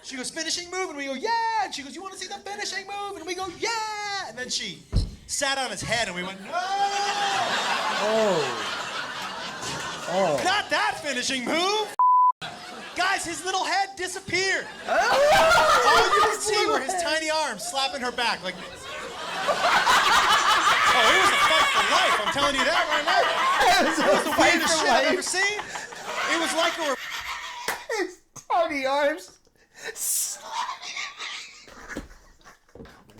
She goes, finishing move, and we go, yeah. And she goes, you want to see the finishing move? And we go, yeah. And then she sat on his head, and we went, no. Oh. Not that finishing move. Guys, his little head disappeared. All you could see were his tiny arms slapping her back like this. Oh, it was a fight for life. I'm telling you that right now. It was the weirdest shit I've ever seen. It was like there were his tiny arms.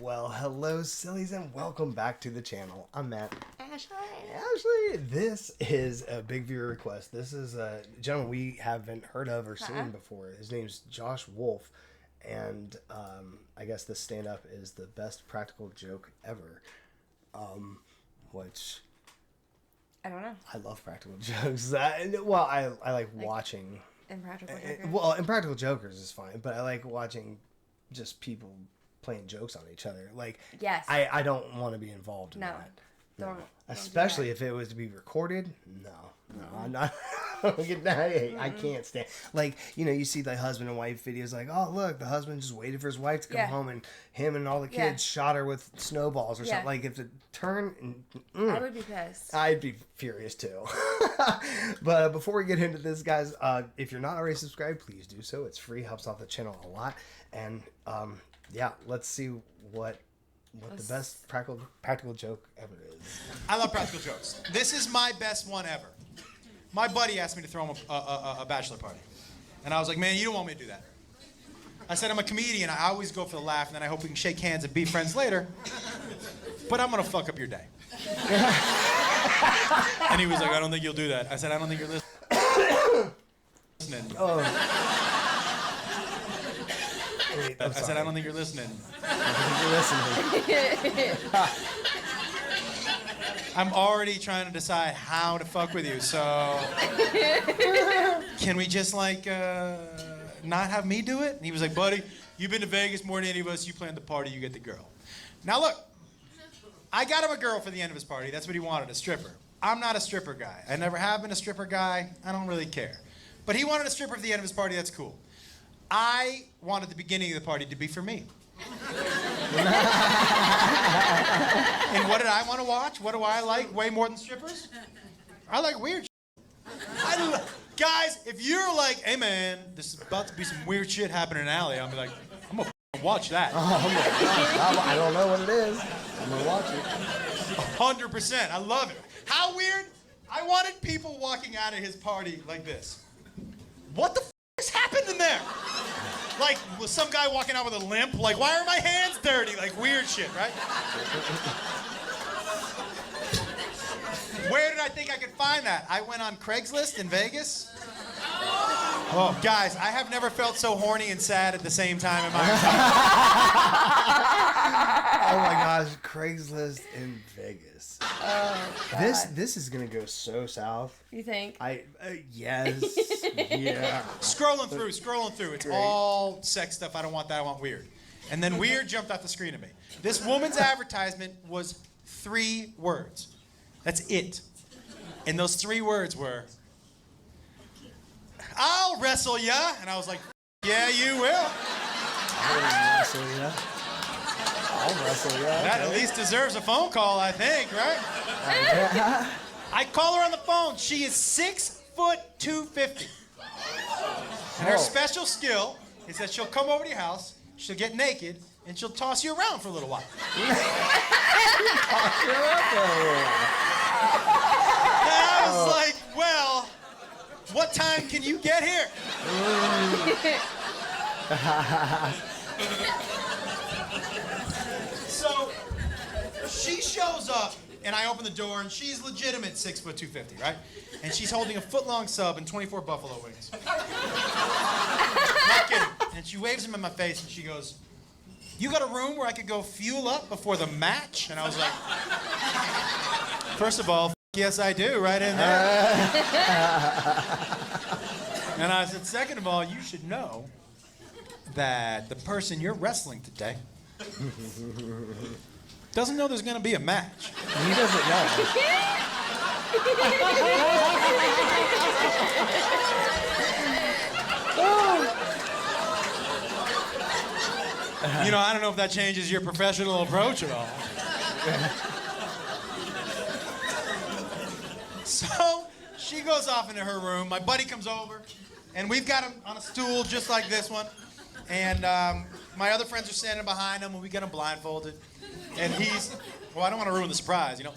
Well, hello, sillies, and welcome back to the channel. I'm Matt. Ashley, this is a big viewer request. This is a gentleman we haven't heard of or seen before. His name's Josh Wolf, and I guess this stand-up is the best practical joke ever. Which I don't know. I love practical jokes. I like watching. Impractical Jokers. Well, Impractical Jokers is fine, but I like watching just people playing jokes on each other. Like, yes. I don't want to be involved in that. Don't Especially if it was to be recorded. No, I'm not. I can't stand. Like, you know, you see the husband and wife videos like, oh, look, the husband just waited for his wife to come home and him and all the kids shot her with snowballs or something. Like, if it turned... I would be pissed. I'd be furious, too. But before we get into this, guys, if you're not already subscribed, please do so. It's free, helps out the channel a lot. And, yeah, let's see what the best practical joke ever is. I love practical jokes. This is my best one ever. My buddy asked me to throw him a bachelor party. And I was like, man, you don't want me to do that. I said, I'm a comedian. I always go for the laugh, and then I hope we can shake hands and be friends later. But I'm going to fuck up your day. And he was like, I don't think you'll do that. I said, I don't think you're listening. Oh. I said, I don't think you're listening. I don't think you're listening. I'm already trying to decide how to fuck with you, so can we just like not have me do it? And he was like, buddy, you've been to Vegas more than any of us. You planned the party, you get the girl. Now look, I got him a girl for the end of his party. That's what he wanted, a stripper. I'm not a stripper guy. I never have been a stripper guy. I don't really care. But he wanted a stripper for the end of his party. That's cool. I wanted the beginning of the party to be for me. And what did I want to watch? What do I like way more than strippers? I like weird shit. Guys, if you're like, hey man, this is about to be some weird shit happening in an alley, I'll be like, I'm gonna watch that. I don't know what it is. I'm gonna watch it. 100%. I love it. How weird? I wanted people walking out of his party like this. What the is happened in there? Like, was some guy walking out with a limp? Like, why are my hands dirty? Like, weird shit, right? Where did I think I could find that? I went on Craigslist in Vegas. Oh, guys, I have never felt so horny and sad at the same time in my life. Oh my gosh, Craigslist in Vegas. Oh, God. This is gonna go so south. You think? Yes. Yeah. Scrolling through. It's all sex stuff. I don't want that. I want weird. And then weird jumped off the screen at me. This woman's advertisement was 3 words. That's it. And those 3 words were, I'll wrestle ya. And I was like, yeah, you will. I'll wrestle ya. That at least deserves a phone call, I think, right? I call her on the phone. She is 6'250". And her special skill is that she'll come over to your house, she'll get naked, and she'll toss you around for a little while. And I was like, well, what time can you get here? So she shows up, and I open the door, and she's legitimate 6'250", right? And she's holding a foot-long sub and 24 buffalo wings. Not kidding. And she waves them in my face, and she goes, you got a room where I could go fuel up before the match? And I was like, first of all, yes, I do, right in there. And I said, second of all, you should know that the person you're wrestling today doesn't know there's going to be a match. He doesn't know. You know, I don't know if that changes your professional approach at all. So she goes off into her room. My buddy comes over, and we've got him on a stool just like this one. And my other friends are standing behind him, and we got him blindfolded. And he's, well, I don't want to ruin the surprise, you know.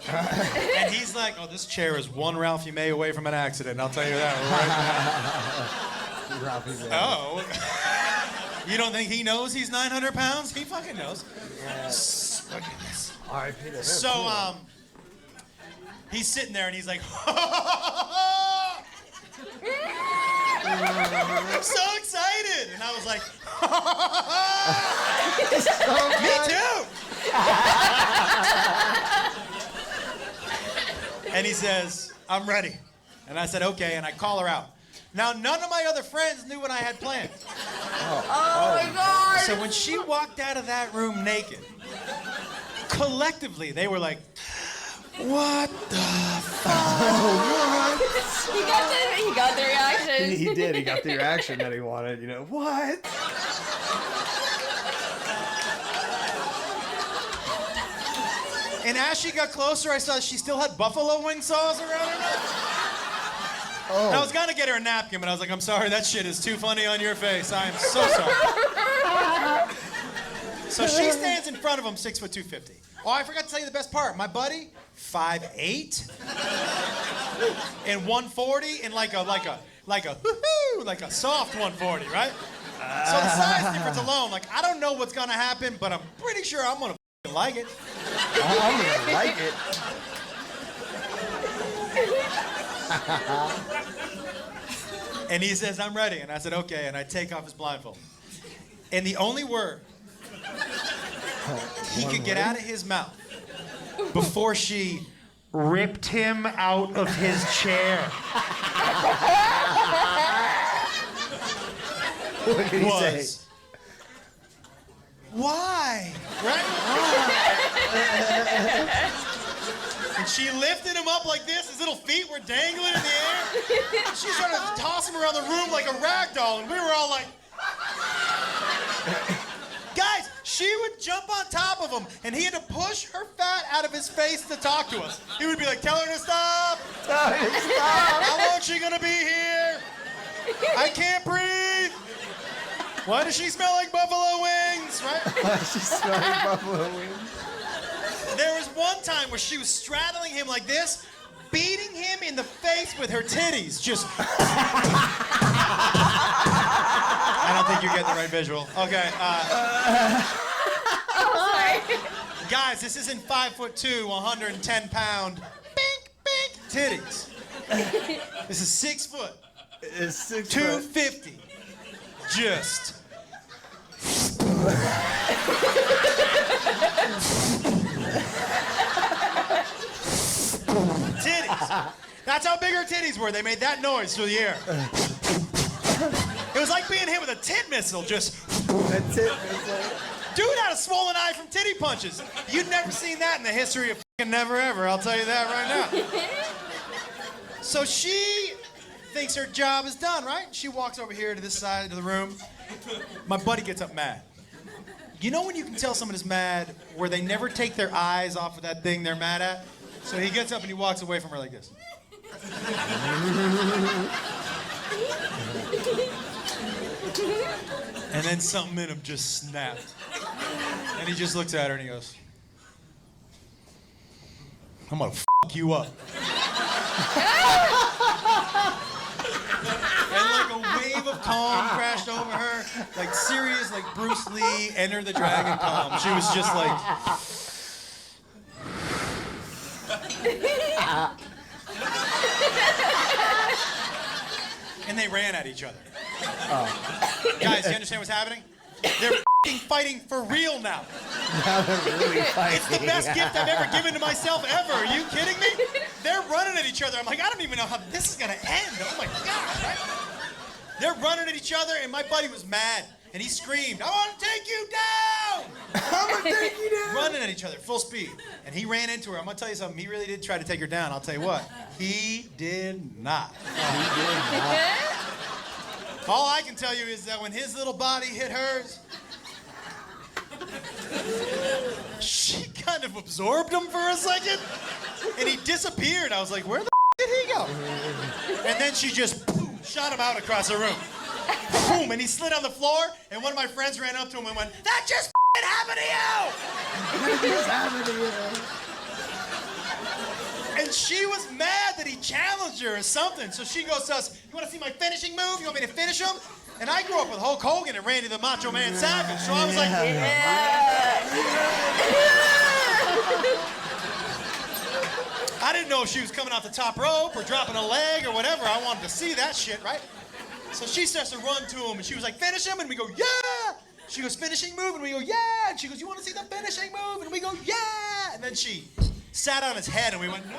And he's like, oh, this chair is one Ralphie May away from an accident. I'll tell you that right now. Ralphie May. Oh. You don't think he knows he's 900 pounds? He fucking knows. Yes. Look at this. R.I.P. to him. So, he's sitting there and he's like, I'm so excited. And I was like, me too. And he says, I'm ready. And I said, okay. And I call her out. Now, none of my other friends knew what I had planned. Oh my God! So when she walked out of that room naked, collectively, they were like, what the fuck? He got the reaction. He did. He got the reaction that he wanted. You know, what? And as she got closer, I saw she still had buffalo wing saws around her neck. Oh. And I was gonna get her a napkin, but I was like, I'm sorry, that shit is too funny on your face. I am so sorry. So she stands in front of him, 6 foot 250. Oh, I forgot to tell you the best part. My buddy, 5'8", and 140, and like a woohoo, like a soft 140, right? So the size difference alone, like I don't know what's gonna happen, but I'm pretty sure I'm gonna like it. I'm gonna like it. And he says, I'm ready. And I said, okay. And I take off his blindfold. And the only word he could get out of his mouth before she ripped him out of his chair What did he say? was, why? Right? And she lifted him up like this. His little feet were dangling in the air. And she started tossing him around the room like a rag doll. And we were all like... Guys, she would jump on top of him, and he had to push her fat out of his face to talk to us. He would be like, tell her to stop. Tell her to stop. How long is she going to be here? I can't breathe. Why does she smell like buffalo wings? Right? She's smelling buffalo wings. There was one time where she was straddling him like this, beating him in the face with her titties. Just. I don't think you're getting the right visual. Okay. Sorry. Guys, this isn't 5'2", 110-pound, bink, bink titties. This is 6 foot, It's 6 foot. 250. Just. Titties. That's how big her titties were. They made that noise through the air. It was like being hit with a tit missile. Just. That's it. Dude had a swollen eye from titty punches. You'd never seen that in the history of fucking never ever. I'll tell you that right now. So she thinks her job is done, right? She walks over here to this side of the room. My buddy gets up mad. You know when you can tell someone is mad where they never take their eyes off of that thing they're mad at? So he gets up and he walks away from her like this. And then something in him just snapped. And he just looks at her and he goes, I'm gonna fuck you up. And like a wave of calm crashed over her, like serious, like Bruce Lee, Enter the Dragon calm. She was just like... And they ran at each other. Guys, you understand what's happening? They're f***ing fighting for real now. Now they're really fighting. It's the best gift I've ever given to myself ever. Are you kidding me? They're running at each other. I'm like, I don't even know how this is gonna end. Oh my God, right? They're running at each other, and my buddy was mad, and he screamed, I want to take you down! I'm gonna take you down. Running at each other, full speed. And he ran into her. I'm gonna tell you something, he really did try to take her down. I'll tell you what, he did not. All I can tell you is that when his little body hit hers, She kind of absorbed him for a second, and he disappeared. I was like, where the did he go? And then she just boom, shot him out across the room. Boom, and he slid on the floor, and one of my friends ran up to him and went, that just happened to you! That just happened to you. And she was mad that he challenged her or something. So she goes to us, you want to see my finishing move? You want me to finish him? And I grew up with Hulk Hogan and Randy the Macho Man Savage. So I was like, I didn't know if she was coming off the top rope or dropping a leg or whatever. I wanted to see that shit, right? So she starts to run to him and she was like, finish him? And we go, yeah! She goes, finishing move? And we go, yeah! And she goes, you want to see the finishing move? And we go, yeah! And then she sat on his head and we went, no!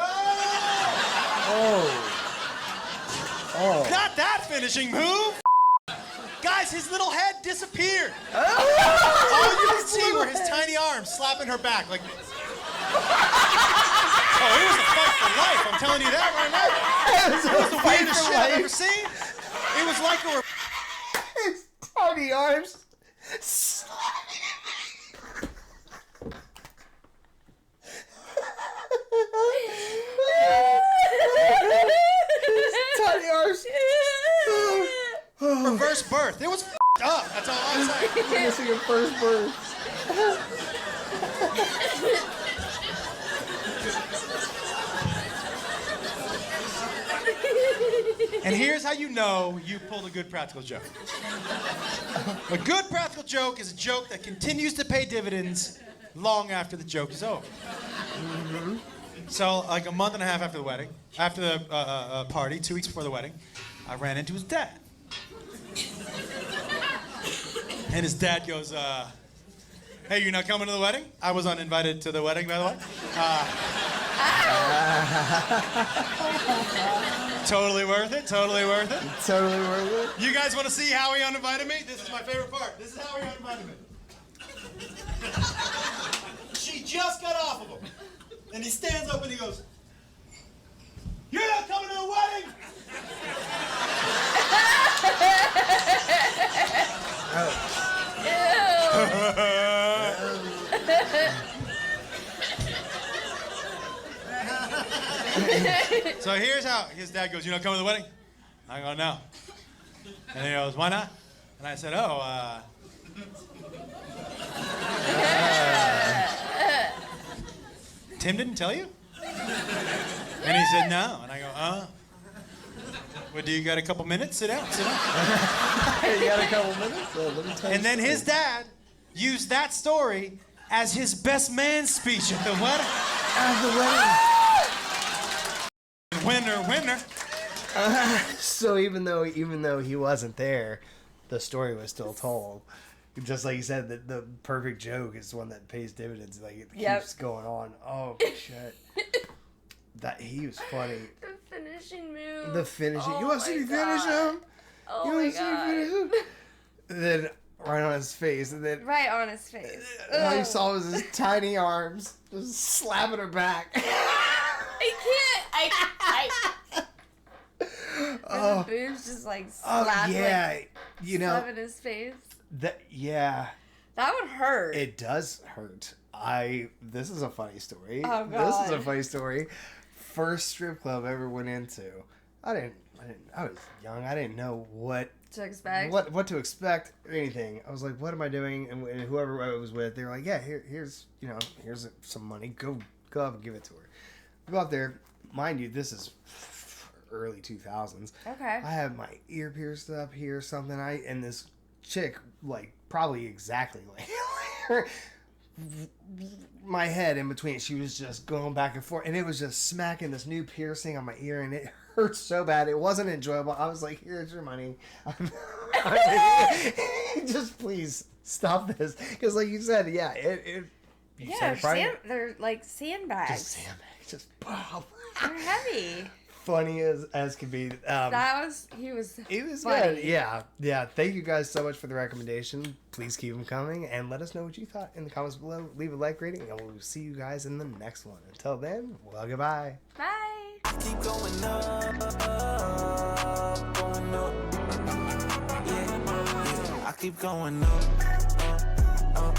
Oh. Not that finishing move! Guys, his little head disappeared. All you could see were his tiny arms slapping her back like this. Oh, it was a fight for life, I'm telling you that right now. It was the weirdest shit I've ever seen. It was like a... His tiny arms. Tiny arms. Reverse birth. It was f***ed up. That's all I'm saying. Missing your first birth. And here's how you know you pulled a good practical joke. A good practical joke is a joke that continues to pay dividends long after the joke is over. Mm-hmm. So, like a month and a half after the wedding, after the party, 2 weeks before the wedding, I ran into his dad. And his dad goes, hey, you're not coming to the wedding? I was uninvited to the wedding, by the way. Totally worth it, totally worth it. Totally worth it. You guys want to see how he uninvited me? This is my favorite part. This is how he uninvited me. She just got off of him. And he stands up and he goes, you're not coming to the wedding! So here's how his dad goes, you not coming to the wedding? I go, no. And he goes, why not? And I said, Tim didn't tell you? And he said, no. And I go, well, do you got a couple minutes? Sit down, sit down. You got a couple minutes? Let me tell you And then something. his dad used that story as his best man speech at the wedding. At the wedding. Winner, winner. So even though he wasn't there, the story was still told. Just like you said, the perfect joke is one that pays dividends. Like it keeps going on. Oh shit! That he was funny. The finishing move. The finishing. Oh you want to see me finish him? Oh You my want to see me finish him? Then right on his face, and then Right on his face. all you Ugh. saw was his tiny arms just slapping her back. I can't. Oh. The boobs just like Oh slap, yeah, like, you know slap in his face. that. Yeah. That would hurt. It does hurt. This is a funny story. Oh, This is a God. funny story. First strip club I ever went into. I was young. I didn't know what to expect. what to expect or anything. I was like, what am I doing? And whoever I was with, they were like, yeah, here's some money. Go up and give it to her. We go up there. Mind you, this is early 2000s. Okay. I have my ear pierced up here, something. And this chick, like, probably exactly like her, my head in between. She was just going back and forth, and it was just smacking this new piercing on my ear, and it hurt so bad. It wasn't enjoyable. I was like, here's your money. Just please stop this. Because like you said, yeah, you said it probably- they're like sandbags. just sandbags. Just wow. They're heavy. Funny as could be. He was It was funny. good. Yeah. Thank you guys so much for the recommendation. Please keep them coming and let us know what you thought in the comments below. Leave a like rating, and we'll see you guys in the next one. Until then, well, goodbye. Bye. Keep going up, going up. Yeah. I keep going up, up, up.